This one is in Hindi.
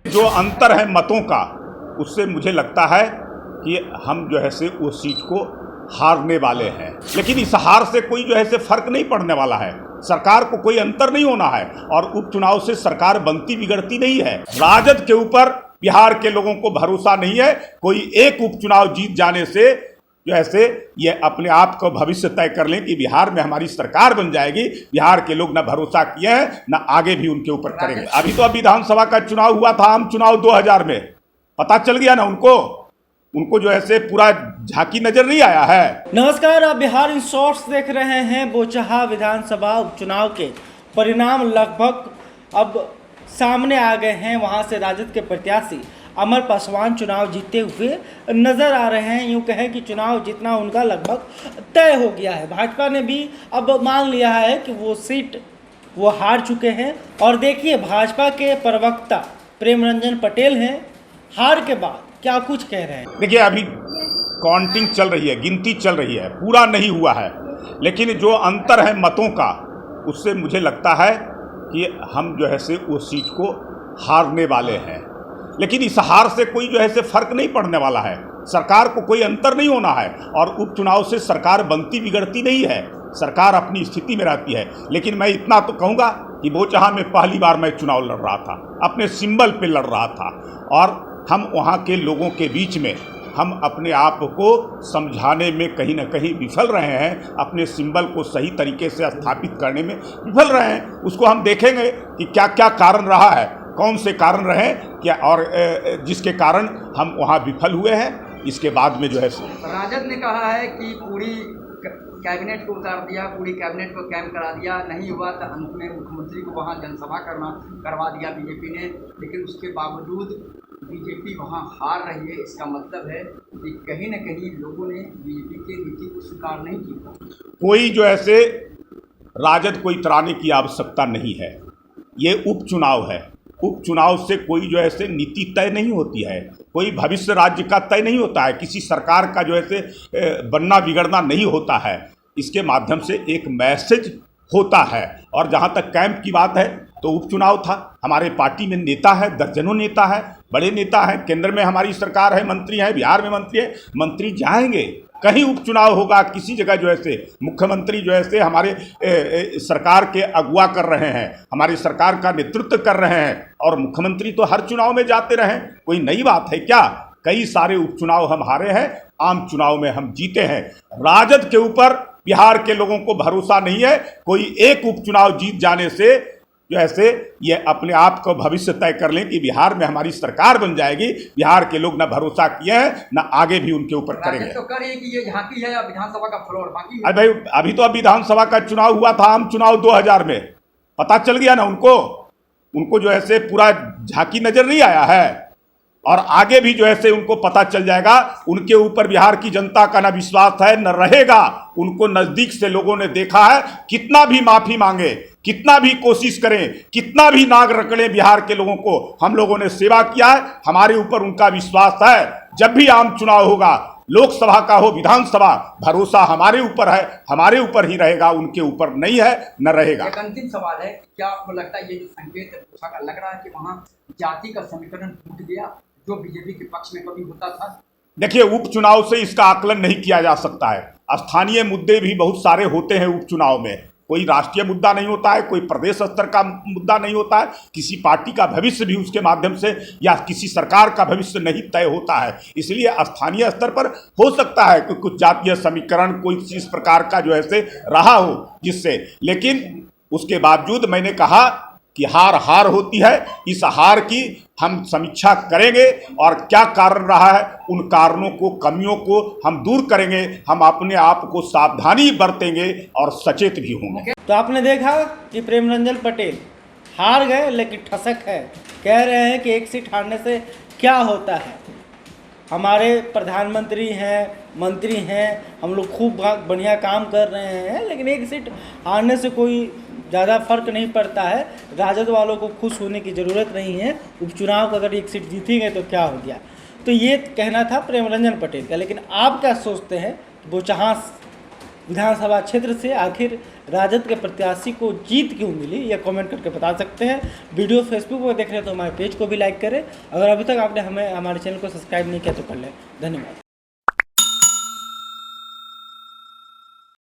जो अंतर है मतों का, उससे मुझे लगता है कि हम जो है से वो सीट को हारने वाले हैं। लेकिन इस हार से कोई जो है से फर्क नहीं पड़ने वाला है, सरकार को कोई अंतर नहीं होना है और उपचुनाव से सरकार बनती बिगड़ती नहीं है। राजद के ऊपर बिहार के लोगों को भरोसा नहीं है। कोई एक उपचुनाव जीत जाने से जो ऐसे ये अपने आप को भविष्य तय कर लें कि बिहार में हमारी सरकार बन जाएगी। बिहार के लोग ना भरोसा किए हैं, ना आगे भी उनके ऊपर करेंगे। अभी तो अब विधानसभा का चुनाव हुआ था, आम चुनाव 2000 में, पता चल गया ना उनको जो ऐसे पूरा झांकी नजर नहीं आया है। नमस्कार, आप बिहार इन शॉर्ट्स देख रहे हैं। बोचहा विधानसभा उपचुनाव के परिणाम लगभग अब सामने आ गए हैं। वहां से राजद के प्रत्याशी अमर पासवान चुनाव जीतते हुए नजर आ रहे हैं। यूँ कहें कि चुनाव जीतना उनका लगभग तय हो गया है। भाजपा ने भी अब मान लिया है कि वो सीट वो हार चुके हैं। और देखिए, भाजपा के प्रवक्ता प्रेम रंजन पटेल हैं, हार के बाद क्या कुछ कह रहे हैं। देखिए, अभी काउंटिंग चल रही है, गिनती चल रही है, पूरा नहीं हुआ है। लेकिन जो अंतर है मतों का, उससे मुझे लगता है कि हम जो है से वो सीट को हारने वाले हैं। लेकिन इस हार से कोई जो है से फर्क नहीं पड़ने वाला है, सरकार को कोई अंतर नहीं होना है और उपचुनाव से सरकार बनती बिगड़ती नहीं है, सरकार अपनी स्थिति में रहती है। लेकिन मैं इतना तो कहूँगा कि बोचहा में पहली बार मैं चुनाव लड़ रहा था, अपने सिंबल पे लड़ रहा था और हम वहाँ के लोगों के बीच में हम अपने आप को समझाने में कहीं ना कहीं विफल रहे हैं, अपने सिंबल को सही तरीके से स्थापित करने में विफल रहे हैं। उसको हम देखेंगे कि क्या क्या कारण रहा है, कौन से कारण रहे क्या, और जिसके कारण हम वहाँ विफल हुए हैं। इसके बाद में जो है राजद ने कहा है कि पूरी कैबिनेट को उतार दिया, पूरी कैबिनेट को कैम्प करा दिया, नहीं हुआ तो अंत में मुख्यमंत्री को वहाँ जनसभा करवा दिया बीजेपी ने। लेकिन उसके बावजूद बीजेपी वहाँ हार रही है। इसका मतलब है कि कहीं न कहीं लोगों ने बीजेपी की नीति को स्वीकार नहीं की। कोई जो ऐसे राजद को इतराने की आवश्यकता नहीं है। ये उपचुनाव है, उपचुनाव से कोई जो ऐसे नीति तय नहीं होती है, कोई भविष्य राज्य का तय नहीं होता है, किसी सरकार का जो ऐसे बनना बिगड़ना नहीं होता है। इसके माध्यम से एक मैसेज होता है। और जहाँ तक कैंप की बात है तो उपचुनाव था, हमारे पार्टी में नेता है, दर्जनों नेता है, बड़े नेता हैं, केंद्र में हमारी सरकार है, मंत्री हैं, बिहार में मंत्री है, मंत्री जाएंगे, कहीं उपचुनाव होगा, किसी जगह जो ऐसे मुख्यमंत्री जो ऐसे हमारे सरकार के अगुवा कर रहे हैं, हमारी सरकार का नेतृत्व कर रहे हैं और मुख्यमंत्री तो हर चुनाव में जाते रहें, कोई नई बात है क्या। कई सारे उपचुनाव हम हारे हैं, आम चुनाव में हम जीते हैं। राजद के ऊपर बिहार के लोगों को भरोसा नहीं है। कोई एक उपचुनाव जीत जाने से जो ऐसे ये अपने आप को भविष्य तय कर लें कि बिहार में हमारी सरकार बन जाएगी। बिहार के लोग ना भरोसा किए हैं, ना आगे भी उनके ऊपर करेंगे। तो करिए कि ये झांकी है या विधानसभा का फ्लोर बाकी। अरे भाई, अभी तो अब विधानसभा का चुनाव हुआ था, आम चुनाव 2000 में, पता चल गया ना उनको जो ऐसे पूरा झांकी नजर नहीं आया है और आगे भी जो ऐसे उनको पता चल जाएगा। उनके ऊपर बिहार की जनता का न विश्वास है न रहेगा। उनको नजदीक से लोगों ने देखा है, कितना भी माफी मांगे, कितना भी कोशिश करें, कितना भी नाक रगड़े बिहार के लोगों को, हम लोगों ने सेवा किया है, हमारे ऊपर उनका विश्वास है। जब भी आम चुनाव होगा, लोकसभा का हो विधानसभा, भरोसा हमारे ऊपर है, हमारे ऊपर ही रहेगा, उनके ऊपर नहीं है न रहेगा। एक अंतिम सवाल है, क्या आपको लगता है ये जो संकेत का लग रहा है कि वहाँ जाति का समीकरण टूट गया जो बीजेपी के पक्ष में कभी होता था? देखिए, उपचुनाव से इसका आकलन नहीं किया जा सकता है। स्थानीय मुद्दे भी बहुत सारे होते हैं उपचुनाव में, कोई राष्ट्रीय मुद्दा नहीं होता है, कोई प्रदेश स्तर का मुद्दा नहीं होता है, किसी पार्टी का भविष्य भी उसके माध्यम से या किसी सरकार का भविष्य नहीं तय होता है। इसलिए स्थानीय स्तर पर हो सकता है कि कुछ जातीय समीकरण कोई इस प्रकार का जो ऐसे रहा हो जिससे, लेकिन उसके बावजूद मैंने कहा कि हार होती है। इस हार की हम समीक्षा करेंगे और क्या कारण रहा है, उन कारणों को, कमियों को हम दूर करेंगे। हम अपने आप को सावधानी बरतेंगे और सचेत भी होंगे। तो आपने देखा कि प्रेम रंजन पटेल हार गए, लेकिन ठसक है, कह रहे हैं कि एक सीट हारने से क्या होता है। हमारे प्रधानमंत्री हैं, मंत्री हैं, हम लोग खूब बढ़िया काम कर रहे हैं, लेकिन एक सीट हारने से कोई ज़्यादा फर्क नहीं पड़ता है। राजद वालों को खुश होने की ज़रूरत नहीं है। उपचुनाव का अगर एक सीट जीतेंगे तो क्या हो गया। तो ये कहना था प्रेम रंजन पटेल का। लेकिन आप क्या सोचते हैं बोचहा विधानसभा क्षेत्र से आखिर राजद के प्रत्याशी को जीत क्यों मिली, यह कमेंट करके बता सकते हैं। वीडियो फेसबुक पर देख रहे हैं तो हमारे पेज को भी लाइक करें। अगर अभी तक आपने हमारे चैनल को सब्सक्राइब नहीं किया तो कर लें। धन्यवाद।